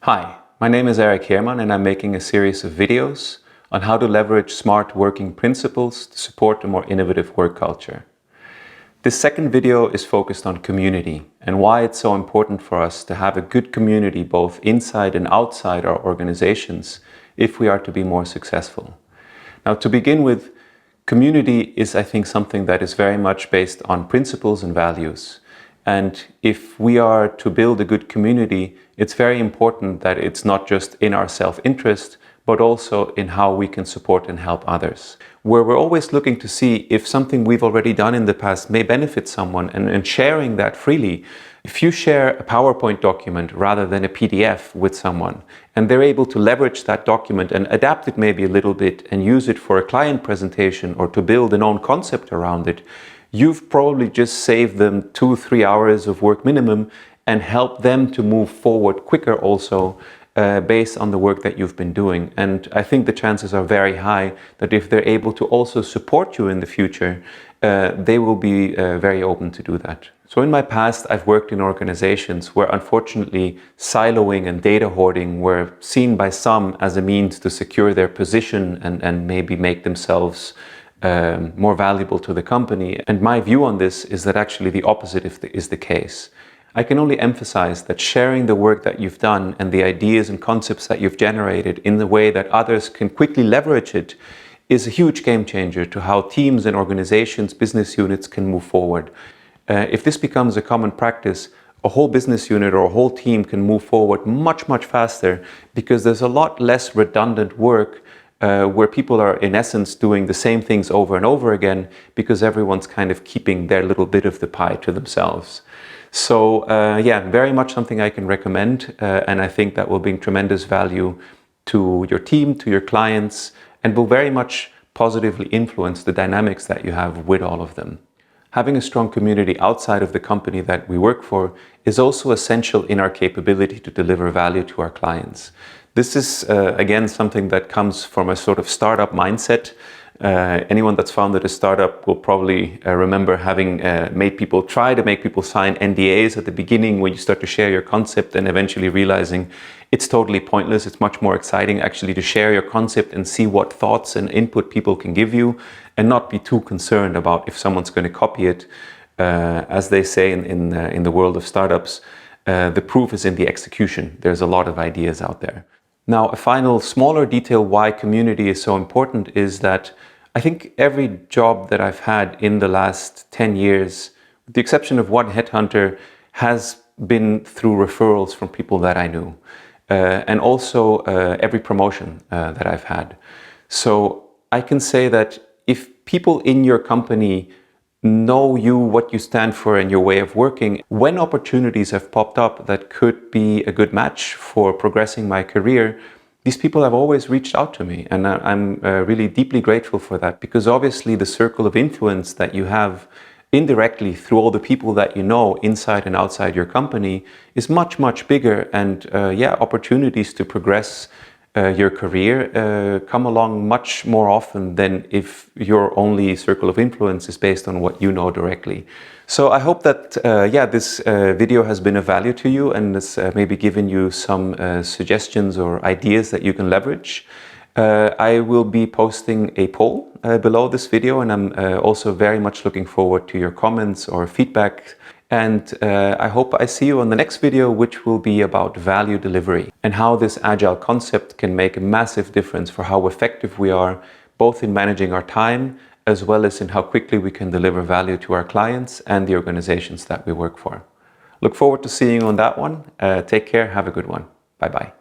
Hi, my name is Erik Heirman and I'm making a series of videos on how to leverage smart working principles to support a more innovative work culture. This second video is focused on community and why it's so important for us to have a good community both inside and outside our organizations if we are to be more successful. Now, to begin with, community is, I think, something that is very much based on principles and values. And if we are to build a good community, it's very important that it's not just in our self-interest, but also in how we can support and help others. Where we're always looking to see if something we've already done in the past may benefit someone and sharing that freely. If you share a PowerPoint document rather than a PDF with someone, and they're able to leverage that document and adapt it maybe a little bit and use it for a client presentation or to build an own concept around it, you've probably just saved them 2-3 hours of work minimum and helped them to move forward quicker also based on the work that you've been doing. And I think the chances are very high that if they're able to also support you in the future, they will be very open to do that. So in my past, I've worked in organizations where unfortunately siloing and data hoarding were seen by some as a means to secure their position and maybe make themselves more valuable to the company. And my view on this is that actually the opposite is the case. I can only emphasize that sharing the work that you've done and the ideas and concepts that you've generated in the way that others can quickly leverage it is a huge game changer to how teams and organizations, business units can move forward. If this becomes a common practice, a whole business unit or a whole team can move forward much, much faster because there's a lot less redundant work where people are in essence doing the same things over and over again because everyone's kind of keeping their little bit of the pie to themselves. So yeah, very much something I can recommend and I think that will bring tremendous value to your team, to your clients, and will very much positively influence the dynamics that you have with all of them. Having a strong community outside of the company that we work for is also essential in our capability to deliver value to our clients. This is, again, something that comes from a sort of startup mindset. Anyone that's founded a startup will probably remember having try to make people sign NDAs at the beginning when you start to share your concept and eventually realizing it's totally pointless. It's much more exciting actually to share your concept and see what thoughts and input people can give you and not be too concerned about if someone's going to copy it. As they say in the world of startups, the proof is in the execution. There's a lot of ideas out there. Now, a final smaller detail why community is so important is that I think every job that I've had in the last 10 years, with the exception of one headhunter, has been through referrals from people that I knew. And also every promotion that I've had. So I can say that if people in your company know you, what you stand for and your way of working, when opportunities have popped up that could be a good match for progressing my career, these people have always reached out to me and I'm really deeply grateful for that, because obviously the circle of influence that you have indirectly through all the people that you know inside and outside your company is much, much bigger, and yeah, opportunities to progress your career come along much more often than if your only circle of influence is based on what you know directly. So I hope that yeah, this video has been of value to you and has maybe given you some suggestions or ideas that you can leverage. I will be posting a poll below this video, and I'm also very much looking forward to your comments or feedback. And I hope I see you on the next video, which will be about value delivery and how this agile concept can make a massive difference for how effective we are, both in managing our time, as well as in how quickly we can deliver value to our clients and the organizations that we work for. Look forward to seeing you on that one. Take care. Have a good one. Bye-bye.